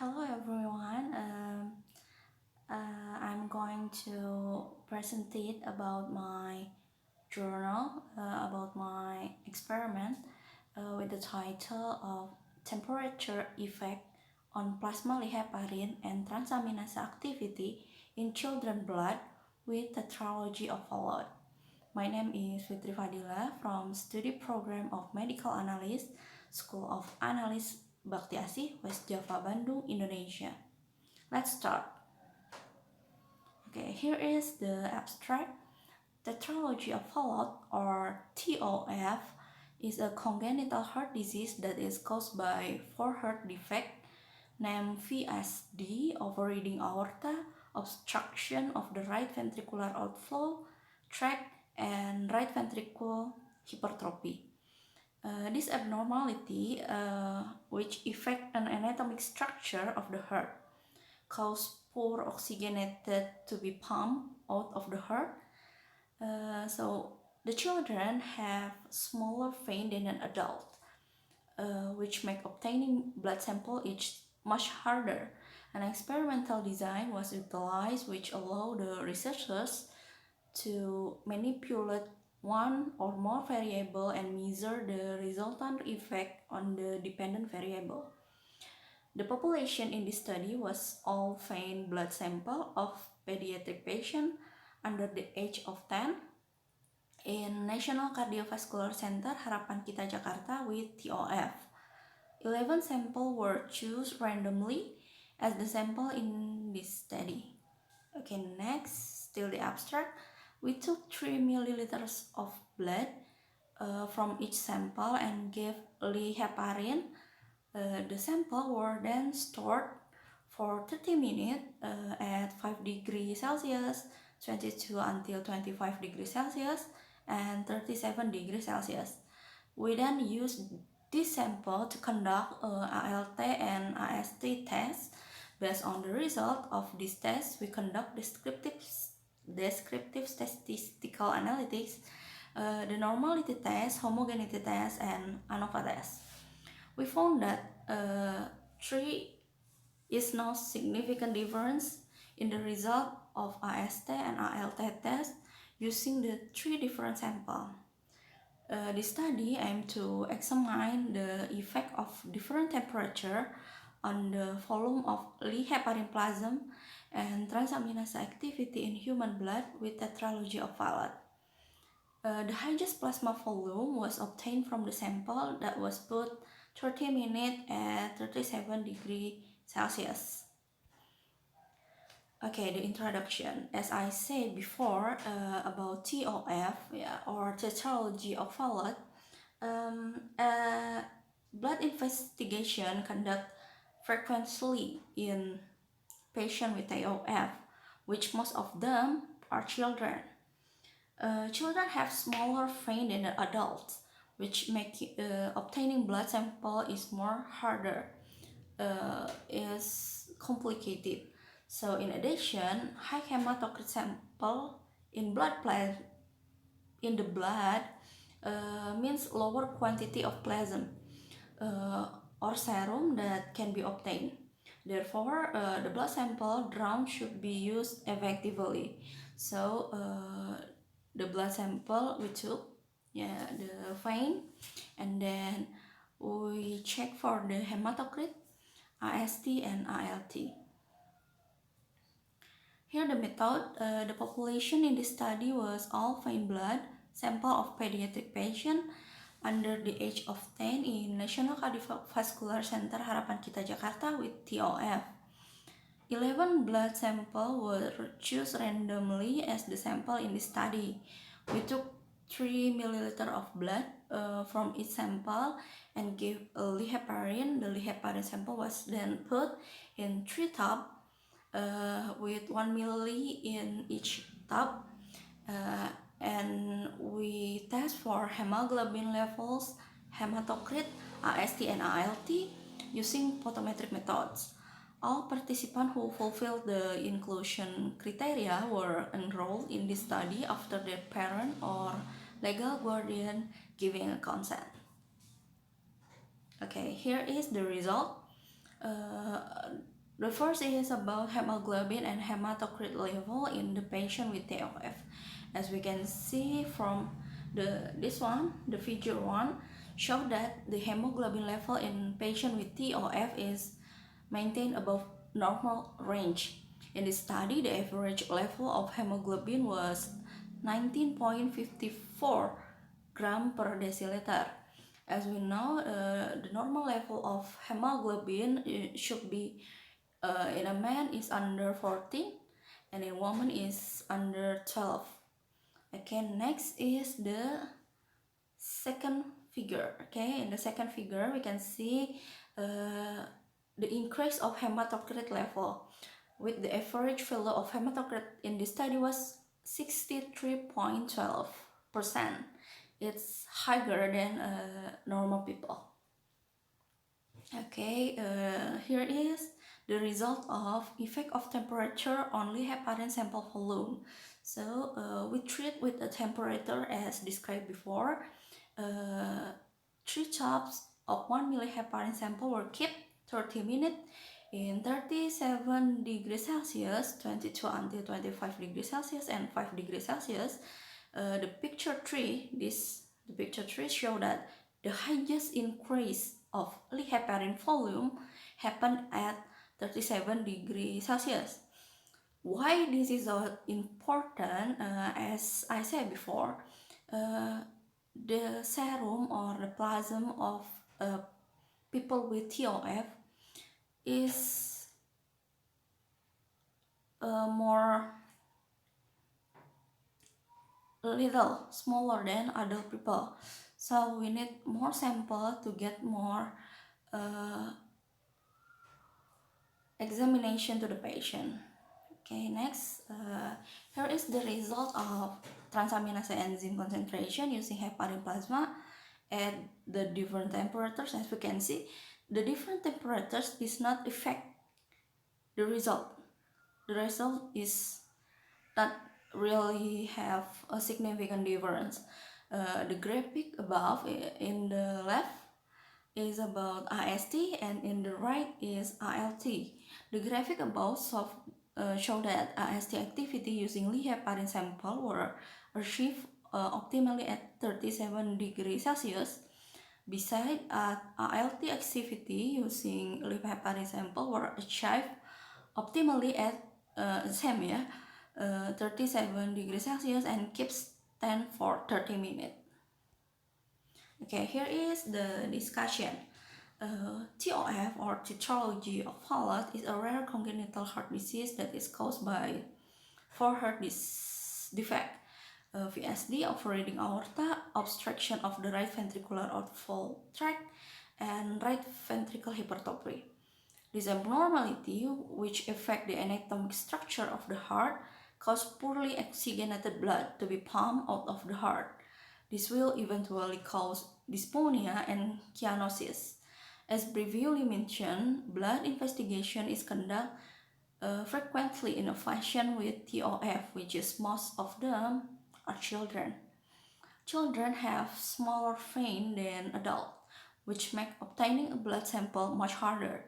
Hello everyone. I'm going to present it about my journal, about my experiment with the title of Temperature Effect on Plasma Heparin and Transaminase Activity in Children Blood with Tetralogy of Fallot. My name is Fitri Fadhilah from Study Program of Medical Analyst, School of Analyst Bakti West Java, Bandung, Indonesia. Let's start. Okay, here is the abstract. Tetralogy of Fallot, or TOF, is a congenital heart disease that is caused by four heart defects named VSD, overreading aorta, obstruction of the right ventricular outflow tract, and right ventricle hypertrophy. This abnormality, which affect an anatomic structure of the heart, cause poor oxygenated to be pumped out of the heart. So the children have smaller vein than an adult, which make obtaining blood sample each much harder. An experimental design was utilized which allowed the researchers to manipulate one or more variable and measure the resultant effect on the dependent variable. The population in this study was all vein blood sample of pediatric patient under the age of 10 in National Cardiovascular Center Harapan Kita Jakarta with TOF. 11 samples were chosen randomly as the sample in this study. Okay, next, still the abstract. We took 3 milliliters of blood from each sample and gave heparin. The sample were then stored for 30 minutes at 5 degrees Celsius, 22 until 25 degrees Celsius, and 37 degrees Celsius. We then used this sample to conduct ALT and AST tests. Based on the result of this test, we conduct descriptive statistical analytics, the normality test, homogeneity test, and ANOVA test. We found that 3 is no significant difference in the result of AST and ALT test using the 3 different samples. This study aimed to examine the effect of different temperature on the volume of heparin plasm and transaminase activity in human blood with tetralogy of Fallot. The highest plasma volume was obtained from the sample that was put 30 minutes at 37 degrees Celsius. Okay, the introduction. As I said before about TOF, or tetralogy of Fallot, blood investigation conducted frequently in patients with TOF, which most of them are children. Children have smaller vein than adults, which make obtaining blood sample is more harder, is complicated. So in addition, high hematocrit sample in the blood means lower quantity of plasma or serum that can be obtained. Therefore, the blood sample drawn should be used effectively. So the blood sample we took, the vein, and then we check for the hematocrit, AST, and ALT. Here the method, the population in this study was all vein blood sample of pediatric patient under the age of 10 in National Cardiovascular Center Harapan Kita Jakarta with TOF. 11 blood samples were chosen randomly as the sample in this study. We took 3 milliliters of blood from each sample and gave a heparin. The heparin sample was then put in 3 tubs with 1 milliliter in each tub, and we test for hemoglobin levels, hematocrit, AST, and ALT using photometric methods. All participants who fulfilled the inclusion criteria were enrolled in this study after their parent or legal guardian giving a consent. Okay, here is the result. The first is about hemoglobin and hematocrit level in the patient with TOF. As we can see from the figure 1 show that the hemoglobin level in patient with TOF is maintained above normal range. In this study, the average level of hemoglobin was 19.54 gram per deciliter. As we know, the normal level of hemoglobin should be in a man is under 14 and in a woman is under 12. Okay, next is the second figure. Okay, in the second figure we can see the increase of hematocrit level, with the average value of hematocrit in this study was 63.12%. It's higher than normal people. Okay, here is the result of effect of temperature on heparin sample volume. So we treat with a temperature as described before. 3 tubs of 1 milliheparin sample were kept 30 minutes in 37 degrees Celsius, 22 until 25 degrees Celsius, and 5 degrees Celsius. The picture 3 show that the highest increase of heparin volume happened at 37 degrees Celsius. Why this is so important? As I said before, the serum or the plasma of people with TOF is more little smaller than adult people, so we need more sample to get more examination to the patient. Okay, next, here is the result of transaminase enzyme concentration using heparin plasma at the different temperatures. As we can see, the different temperatures does not affect the result. The result is not really have a significant difference. The graphic above in the left is about AST and in the right is ALT. The graphic above show that AST activity using heparin sample were achieved optimally at 37 degrees Celsius. Besides, ALT activity using heparin sample were achieved optimally at 37 degrees Celsius and keeps 10 for 30 minutes. Okay, here is the discussion. TOF or tetralogy of Fallot is a rare congenital heart disease that is caused by 4 heart defect, VSD, overriding aorta, obstruction of the right ventricular outflow tract, and right ventricle hypertrophy. This abnormality, which affect the anatomic structure of the heart, cause poorly oxygenated blood to be pumped out of the heart. This will eventually cause dyspnea and cyanosis. As previously mentioned, blood investigation is conducted frequently in a patient with TOF, which is most of them are children. Children have smaller vein than adults, which make obtaining a blood sample much harder.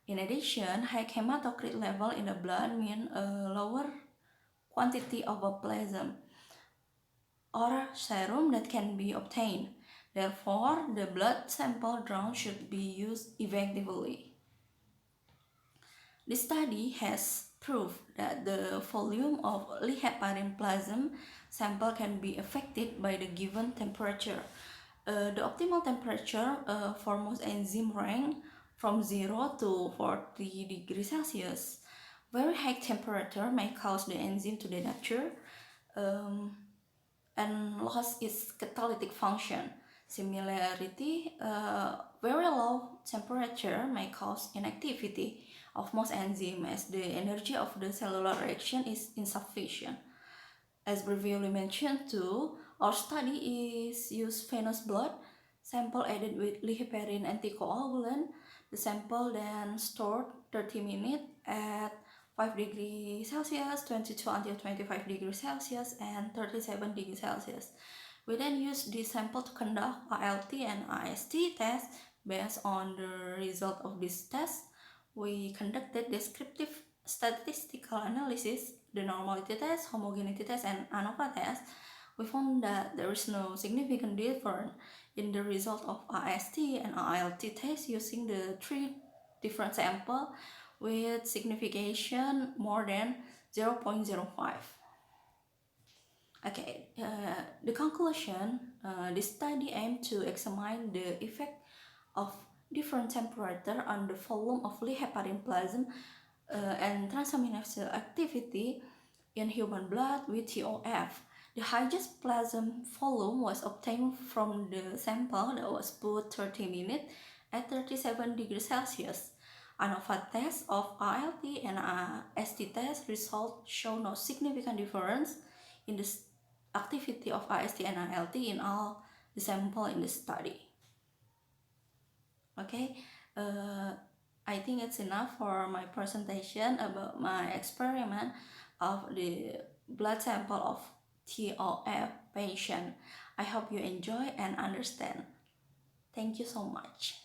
In addition, high hematocrit level in the blood mean a lower quantity of a plasma or serum that can be obtained. Therefore, the blood sample drawn should be used effectively. The study has proved that the volume of heparin plasma sample can be affected by the given temperature. The optimal temperature for most enzyme range from 0 to 40 degrees Celsius. Very high temperature may cause the enzyme to denature and lost its catalytic function. Similarity, very low temperature may cause inactivity of most enzymes as the energy of the cellular reaction is insufficient. As previously mentioned too, our study is use venous blood sample added with heparin anticoagulant. The sample then stored 30 minutes at 5 degrees Celsius, 22 until 25 degrees Celsius, and 37 degrees Celsius. We then use this sample to conduct ALT and AST tests. Based on the result of this test, we conducted descriptive statistical analysis, the normality test, homogeneity test, and ANOVA test. We found that there is no significant difference in the result of AST and ALT test using the three different samples with signification more than 0.05. Okay, the conclusion, the study aimed to examine the effect of different temperature on the volume of Lee heparin plasm and transaminase activity in human blood with TOF. The highest plasma volume was obtained from the sample that was put 30 minutes at 37 degrees Celsius. ANOVA test of ALT and AST test results show no significant difference in the activity of AST and ALT in all the sample in the study. Okay, I think it's enough for my presentation about my experiment of the blood sample of TOF patient. I hope you enjoy and understand. Thank you so much.